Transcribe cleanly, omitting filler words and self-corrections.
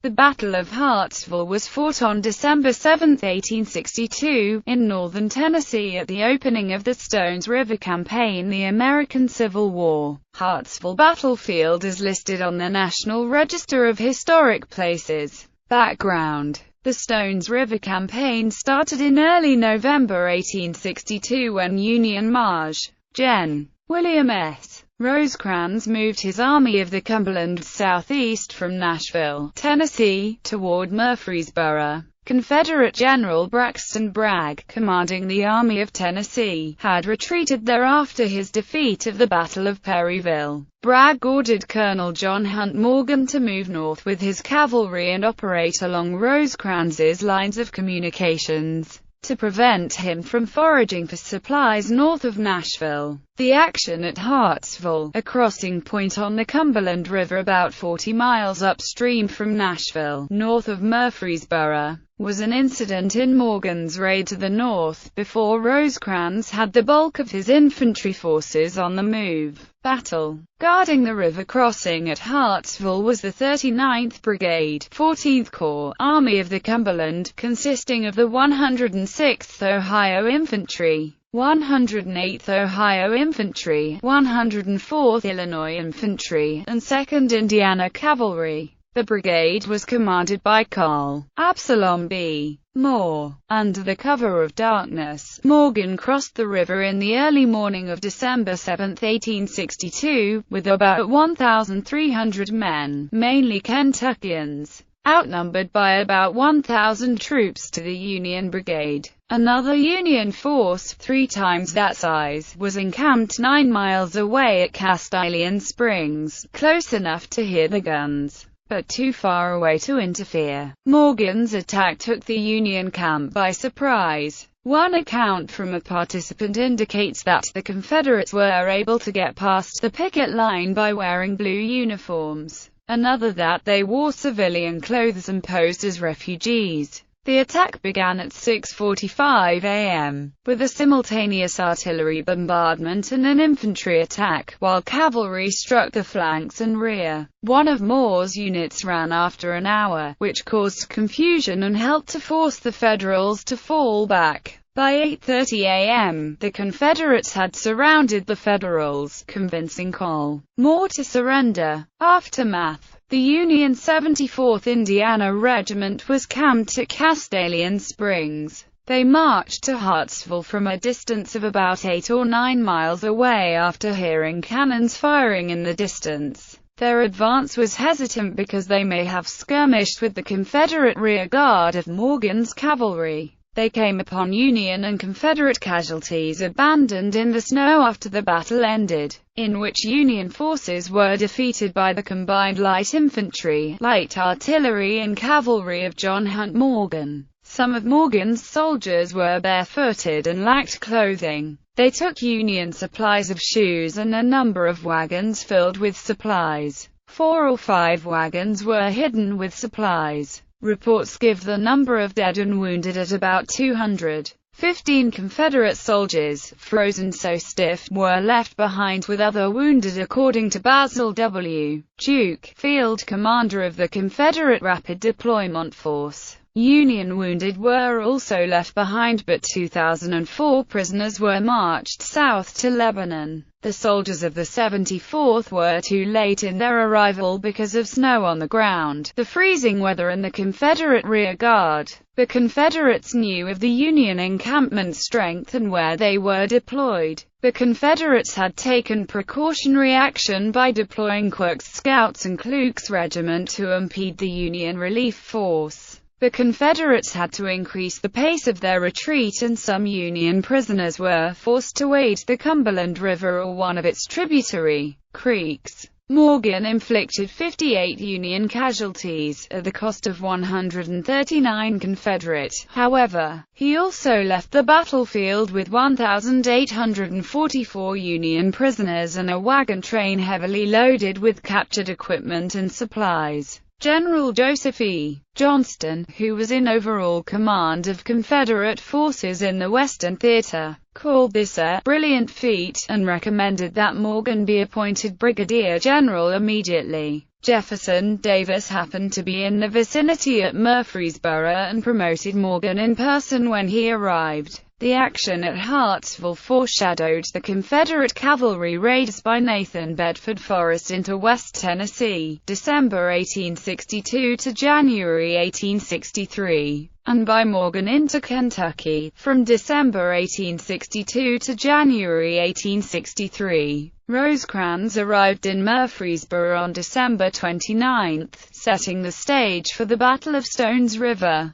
The Battle of Hartsville was fought on December 7, 1862, in northern Tennessee at the opening of the Stones River Campaign, the American Civil War. Hartsville Battlefield is listed on the National Register of Historic Places. Background: the Stones River Campaign started in early November 1862 when Union Marshal Gen. William S. Rosecrans moved his Army of the Cumberland southeast from Nashville, Tennessee, toward Murfreesboro. Confederate General Braxton Bragg, commanding the Army of Tennessee, had retreated there after his defeat of the Battle of Perryville. Bragg ordered Colonel John Hunt Morgan to move north with his cavalry and operate along Rosecrans's lines of communications, to prevent him from foraging for supplies north of Nashville. The action at Hartsville, a crossing point on the Cumberland River about 40 miles upstream from Nashville, north of Murfreesboro, was an incident in Morgan's raid to the north, before Rosecrans had the bulk of his infantry forces on the move. Battle. Guarding the river crossing at Hartsville was the 39th Brigade, 14th Corps, Army of the Cumberland, consisting of the 106th Ohio Infantry, 108th Ohio Infantry, 104th Illinois Infantry, and 2nd Indiana Cavalry. The brigade was commanded by Col. Absalom B. Moore. Under the cover of darkness, Morgan crossed the river in the early morning of December 7, 1862, with about 1,300 men, mainly Kentuckians, outnumbered by about 1,000 troops to the Union Brigade. Another Union force, 3 times that size, was encamped 9 miles away at Castalian Springs, close enough to hear the guns, but too far away to interfere. Morgan's attack took the Union camp by surprise. One account from a participant indicates that the Confederates were able to get past the picket line by wearing blue uniforms. Another that they wore civilian clothes and posed as refugees. The attack began at 6:45 a.m., with a simultaneous artillery bombardment and an infantry attack, while cavalry struck the flanks and rear. One of Moore's units ran after an hour, which caused confusion and helped to force the Federals to fall back. By 8:30 a.m., the Confederates had surrounded the Federals, convincing Col. Moore to surrender. Aftermath. The Union 74th Indiana Regiment was camped at Castalian Springs. They marched to Hartsville from a distance of about 8 or 9 miles away after hearing cannons firing in the distance. Their advance was hesitant because they may have skirmished with the Confederate rear guard of Morgan's cavalry. They came upon Union and Confederate casualties abandoned in the snow after the battle ended, in which Union forces were defeated by the combined light infantry, light artillery and cavalry of John Hunt Morgan. Some of Morgan's soldiers were barefooted and lacked clothing. They took Union supplies of shoes and a number of wagons filled with supplies. 4 or 5 wagons were hidden with supplies. Reports give the number of dead and wounded at about 200. 15 Confederate soldiers, frozen so stiff, were left behind with other wounded according to Basil W. Duke, field commander of the Confederate Rapid Deployment Force. Union wounded were also left behind, but 2,004 prisoners were marched south to Lebanon. The soldiers of the 74th were too late in their arrival because of snow on the ground, the freezing weather and the Confederate rear guard. The Confederates knew of the Union encampment strength and where they were deployed. The Confederates had taken precautionary action by deploying Quirk's Scouts and Kluge's regiment to impede the Union relief force. The Confederates had to increase the pace of their retreat, and some Union prisoners were forced to wade the Cumberland River or one of its tributary creeks. Morgan inflicted 58 Union casualties, at the cost of 139 Confederate. However, he also left the battlefield with 1,844 Union prisoners and a wagon train heavily loaded with captured equipment and supplies. General Joseph E. Johnston, who was in overall command of Confederate forces in the Western Theater, called this a brilliant feat, and recommended that Morgan be appointed brigadier general immediately. Jefferson Davis happened to be in the vicinity at Murfreesboro and promoted Morgan in person when he arrived. The action at Hartsville foreshadowed the Confederate cavalry raids by Nathan Bedford Forrest into West Tennessee, December 1862 to January 1863, and by Morgan into Kentucky, from December 1862 to January 1863. Rosecrans arrived in Murfreesboro on December 29, setting the stage for the Battle of Stones River.